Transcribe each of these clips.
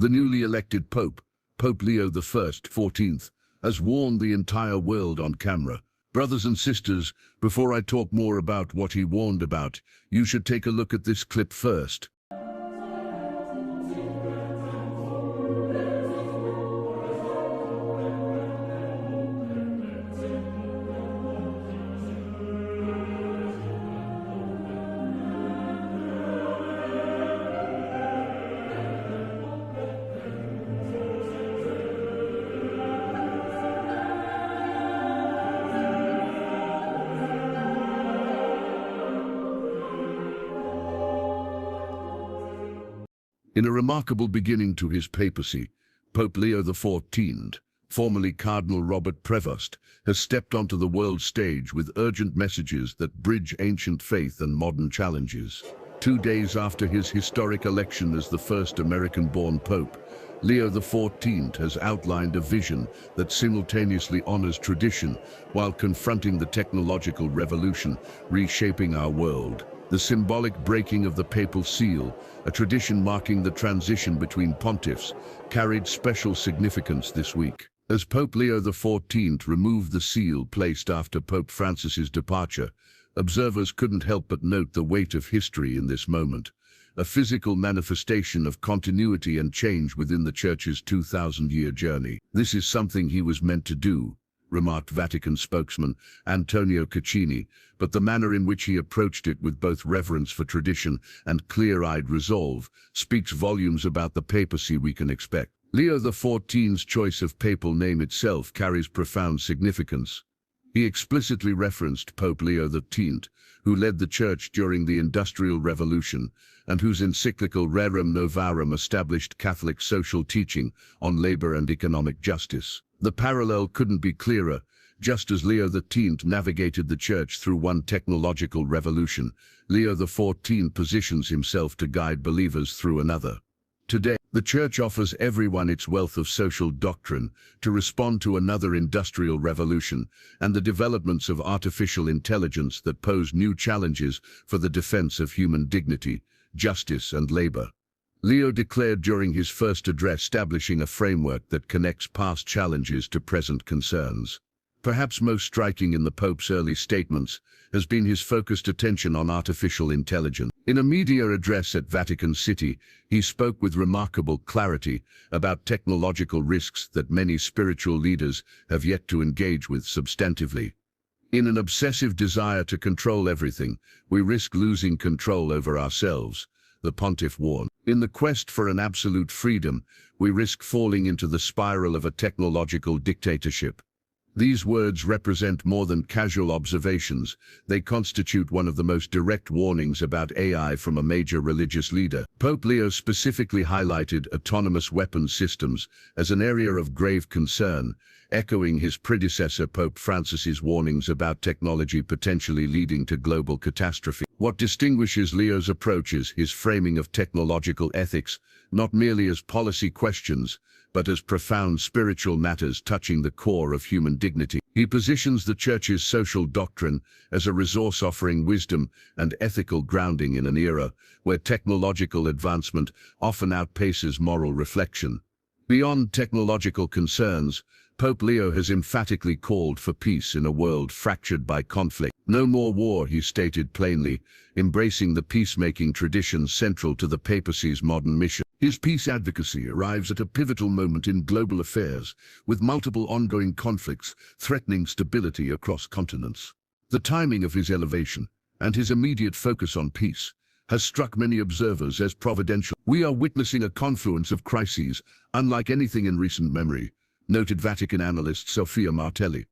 The newly elected Pope, Pope Leo the XIV, has warned the entire world on camera. Brothers and sisters, before I talk more about what he warned about, you should take a look at this clip first. In a remarkable beginning to his papacy, Pope Leo XIV, formerly Cardinal Robert Prevost, has stepped onto the world stage with urgent messages that bridge ancient faith and modern challenges. 2 days after his historic election as the first American-born Pope, Leo XIV has outlined a vision that simultaneously honors tradition while confronting the technological revolution reshaping our world. The symbolic breaking of the papal seal, a tradition marking the transition between pontiffs, carried special significance this week. As Pope Leo XIV removed the seal placed after Pope Francis's departure, observers couldn't help but note the weight of history in this moment, a physical manifestation of continuity and change within the Church's 2,000-year journey. This is something he was meant to do, remarked Vatican spokesman Antonio Caccini, but the manner in which he approached it with both reverence for tradition and clear-eyed resolve speaks volumes about the papacy we can expect. Leo XIV's choice of papal name itself carries profound significance. He explicitly referenced Pope Leo X, who led the Church during the Industrial Revolution and whose encyclical Rerum Novarum established Catholic social teaching on labor and economic justice. The parallel couldn't be clearer. Just as Leo X navigated the Church through one technological revolution, Leo XIV positions himself to guide believers through another. Today, the Church offers everyone its wealth of social doctrine to respond to another industrial revolution and the developments of artificial intelligence that pose new challenges for the defense of human dignity, justice, and labor. Leo declared during his first address establishing a framework that connects past challenges to present concerns. Perhaps most striking in the Pope's early statements has been his focused attention on artificial intelligence. In a media address at Vatican City, he spoke with remarkable clarity about technological risks that many spiritual leaders have yet to engage with substantively. In an obsessive desire to control everything, we risk losing control over ourselves, the pontiff warned. In the quest for an absolute freedom, we risk falling into the spiral of a technological dictatorship. These words represent more than casual observations. They constitute one of the most direct warnings about AI from a major religious leader. Pope Leo specifically highlighted autonomous weapons systems as an area of grave concern, echoing his predecessor Pope Francis's warnings about technology potentially leading to global catastrophe. What distinguishes Leo's approach is his framing of technological ethics, not merely as policy questions, but as profound spiritual matters touching the core of human dignity. He positions the Church's social doctrine as a resource offering wisdom and ethical grounding in an era where technological advancement often outpaces moral reflection. Beyond technological concerns, Pope Leo has emphatically called for peace in a world fractured by conflict. No more war, he stated plainly, embracing the peacemaking tradition central to the papacy's modern mission. His peace advocacy arrives at a pivotal moment in global affairs, with multiple ongoing conflicts threatening stability across continents. The timing of his elevation, and his immediate focus on peace, has struck many observers as providential. We are witnessing a confluence of crises unlike anything in recent memory, noted Vatican analyst Sofia Martelli.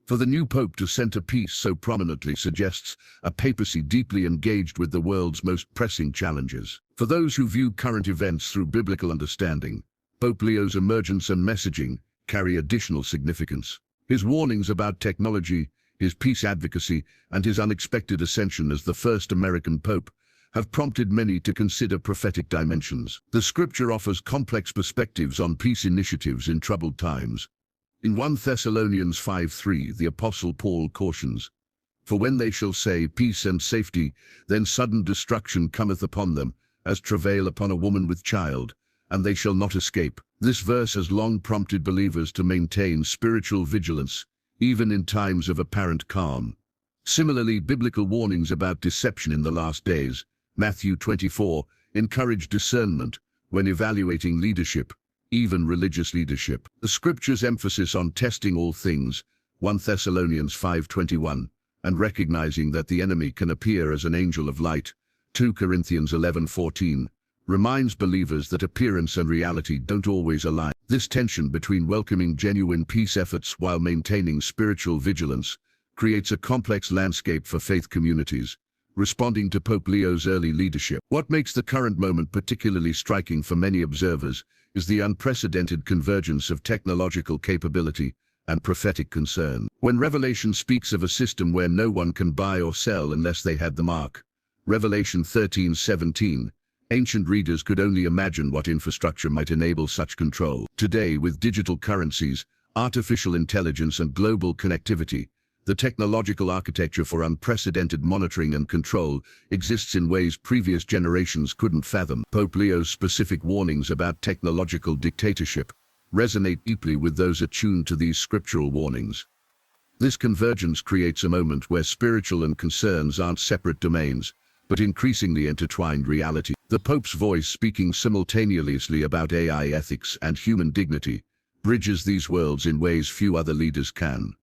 For the new pope to center peace so prominently suggests a papacy deeply engaged with the world's most pressing challenges. For those who view current events through biblical understanding, Pope Leo's emergence and messaging carry additional significance. His warnings about technology, his peace advocacy, and his unexpected ascension as the first American pope have prompted many to consider prophetic dimensions. The scripture offers complex perspectives on peace initiatives in troubled times. In 1 Thessalonians 5:3, the Apostle Paul cautions, "For when they shall say peace and safety, then sudden destruction cometh upon them, as travail upon a woman with child, and they shall not escape. This verse has long prompted believers to maintain spiritual vigilance, even in times of apparent calm. Similarly, biblical warnings about deception in the last days, Matthew 24, encourage discernment when evaluating leadership, even religious leadership. The scripture's emphasis on testing all things, 1 Thessalonians 5:21, and recognizing that the enemy can appear as an angel of light, 2 Corinthians 11:14, reminds believers that appearance and reality don't always align. This tension between welcoming genuine peace efforts while maintaining spiritual vigilance creates a complex landscape for faith communities, responding to Pope Leo's early leadership. What makes the current moment particularly striking for many observers is the unprecedented convergence of technological capability and prophetic concern. When Revelation speaks of a system where no one can buy or sell unless they had the mark, Revelation 13:17, ancient readers could only imagine what infrastructure might enable such control. Today, with digital currencies, artificial intelligence and global connectivity, the technological architecture for unprecedented monitoring and control exists in ways previous generations couldn't fathom. Pope Leo's specific warnings about technological dictatorship resonate deeply with those attuned to these scriptural warnings. This convergence creates a moment where spiritual and concerns aren't separate domains, but increasingly intertwined reality. The Pope's voice, speaking simultaneously about AI ethics and human dignity, bridges these worlds in ways few other leaders can.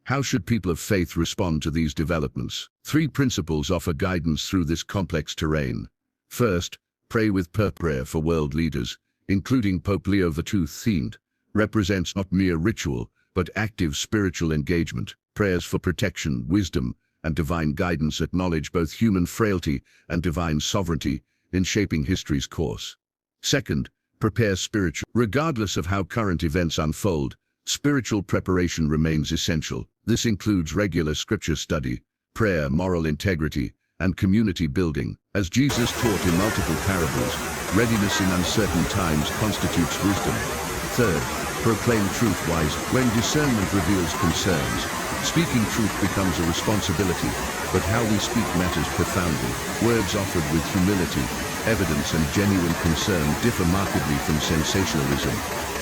How should people of faith respond to these developments? 3 principles offer guidance through this complex terrain. First, pray with prayer for world leaders, including Pope Leo XII, represents not mere ritual, but active spiritual engagement. Prayers for protection, wisdom, and divine guidance acknowledge both human frailty and divine sovereignty in shaping history's course. Second, prepare spiritual. Regardless of how current events unfold, spiritual preparation remains essential. This includes regular scripture study, prayer, moral integrity, and community building. As Jesus taught in multiple parables, readiness in uncertain times constitutes wisdom. Third, proclaim truth wisely. When discernment reveals concerns, speaking truth becomes a responsibility, but how we speak matters profoundly. Words offered with humility, evidence, and genuine concern differ markedly from sensationalism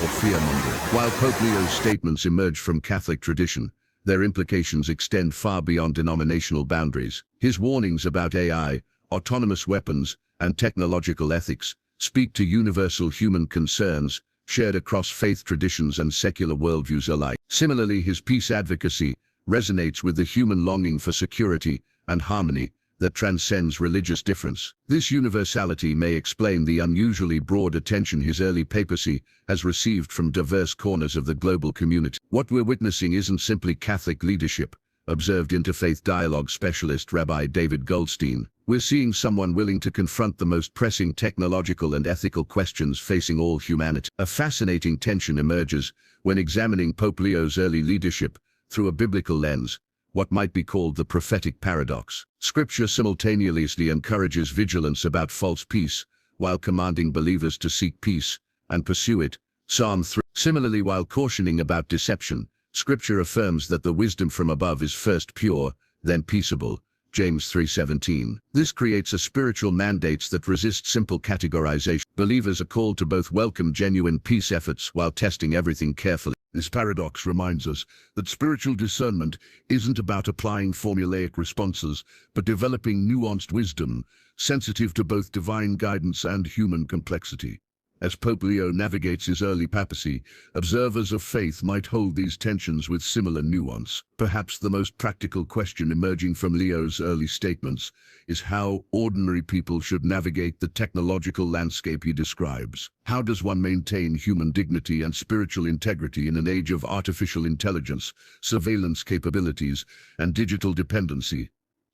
or fear-mongering. While Pope Leo's statements emerge from Catholic tradition, their implications extend far beyond denominational boundaries. His warnings about AI, autonomous weapons, and technological ethics speak to universal human concerns shared across faith traditions and secular worldviews alike. Similarly, his peace advocacy resonates with the human longing for security and harmony that transcends religious difference. This universality may explain the unusually broad attention his early papacy has received from diverse corners of the global community. What we're witnessing isn't simply Catholic leadership, observed interfaith dialogue specialist Rabbi David Goldstein. We're seeing someone willing to confront the most pressing technological and ethical questions facing all humanity. A fascinating tension emerges when examining Pope Leo's early leadership through a biblical lens, what might be called the prophetic paradox. Scripture simultaneously encourages vigilance about false peace, while commanding believers to seek peace and pursue it. Psalm 3. Similarly, while cautioning about deception, Scripture affirms that the wisdom from above is first pure, then peaceable. James 3:17. This creates a spiritual mandate that resists simple categorization. Believers are called to both welcome genuine peace efforts while testing everything carefully. This paradox reminds us that spiritual discernment isn't about applying formulaic responses, but developing nuanced wisdom, sensitive to both divine guidance and human complexity. As Pope Leo navigates his early papacy, observers of faith might hold these tensions with similar nuance. Perhaps the most practical question emerging from Leo's early statements is how ordinary people should navigate the technological landscape he describes. How does one maintain human dignity and spiritual integrity in an age of artificial intelligence, surveillance capabilities, and digital dependency?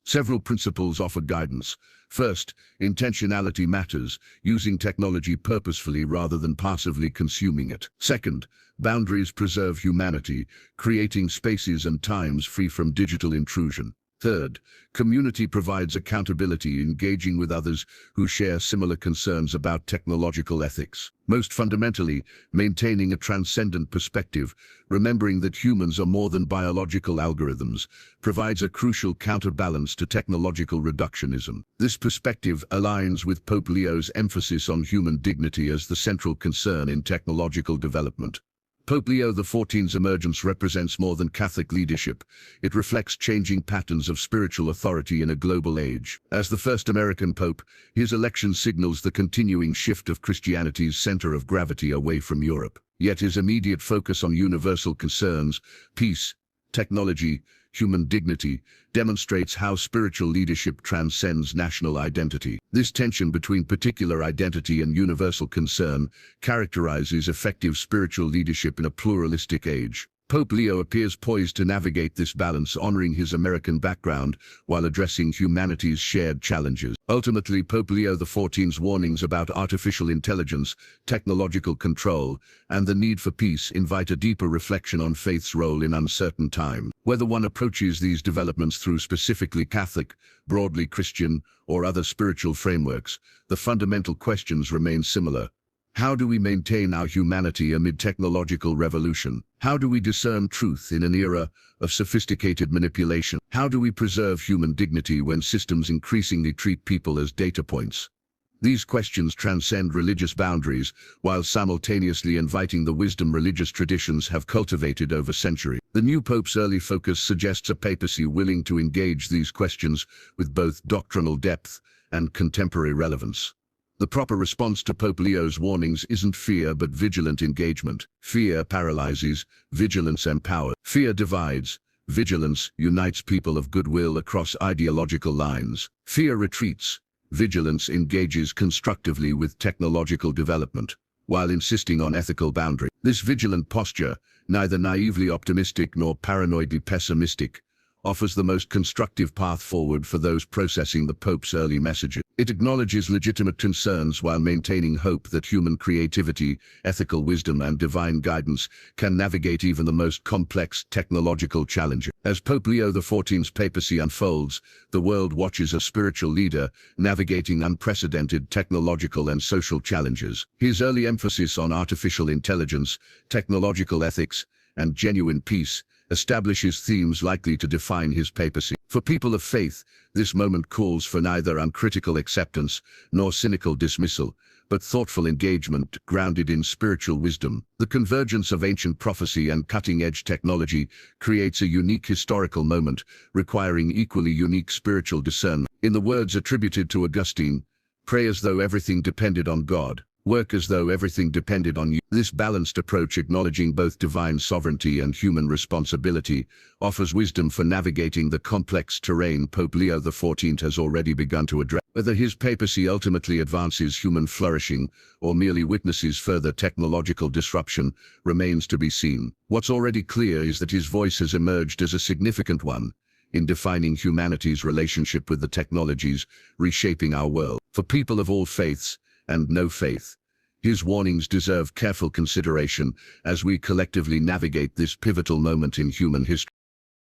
Several principles offer guidance. First, intentionality matters, using technology purposefully rather than passively consuming it. Second, boundaries preserve humanity, creating spaces and times free from digital intrusion. Third, community provides accountability, engaging with others who share similar concerns about technological ethics. Most fundamentally, maintaining a transcendent perspective, remembering that humans are more than biological algorithms, provides a crucial counterbalance to technological reductionism. This perspective aligns with Pope Leo's emphasis on human dignity as the central concern in technological development. Pope Leo XIV's emergence represents more than Catholic leadership. It reflects changing patterns of spiritual authority in a global age. As the first American pope, his election signals the continuing shift of Christianity's center of gravity away from Europe. Yet his immediate focus on universal concerns, peace, technology, human dignity, demonstrates how spiritual leadership transcends national identity. This tension between particular identity and universal concern characterizes effective spiritual leadership in a pluralistic age. Pope Leo appears poised to navigate this balance, honoring his American background while addressing humanity's shared challenges. Ultimately, Pope Leo XIV's warnings about artificial intelligence, technological control, and the need for peace invite a deeper reflection on faith's role in uncertain times. Whether one approaches these developments through specifically Catholic, broadly Christian, or other spiritual frameworks, the fundamental questions remain similar. How do we maintain our humanity amid technological revolution? How do we discern truth in an era of sophisticated manipulation? How do we preserve human dignity when systems increasingly treat people as data points? These questions transcend religious boundaries, while simultaneously inviting the wisdom religious traditions have cultivated over centuries. The new pope's early focus suggests a papacy willing to engage these questions with both doctrinal depth and contemporary relevance. The proper response to Pope Leo's warnings isn't fear but vigilant engagement. Fear paralyzes, vigilance empowers. Fear divides, vigilance unites people of goodwill across ideological lines. Fear retreats, vigilance engages constructively with technological development, while insisting on ethical boundaries. This vigilant posture, neither naively optimistic nor paranoidly pessimistic, offers the most constructive path forward for those processing the Pope's early messages. It acknowledges legitimate concerns while maintaining hope that human creativity, ethical wisdom, and divine guidance can navigate even the most complex technological challenges. As Pope Leo XIV's papacy unfolds, the world watches a spiritual leader navigating unprecedented technological and social challenges. His early emphasis on artificial intelligence, technological ethics, and genuine peace establishes themes likely to define his papacy. For people of faith, this moment calls for neither uncritical acceptance nor cynical dismissal, but thoughtful engagement grounded in spiritual wisdom. The convergence of ancient prophecy and cutting-edge technology creates a unique historical moment, requiring equally unique spiritual discernment. In the words attributed to Augustine, "Pray as though everything depended on God. Work as though everything depended on you." This balanced approach, acknowledging both divine sovereignty and human responsibility, offers wisdom for navigating the complex terrain Pope Leo XIV has already begun to address. Whether his papacy ultimately advances human flourishing or merely witnesses further technological disruption remains to be seen. What's already clear is that his voice has emerged as a significant one in defining humanity's relationship with the technologies reshaping our world. For people of all faiths and no faith, his warnings deserve careful consideration as we collectively navigate this pivotal moment in human history.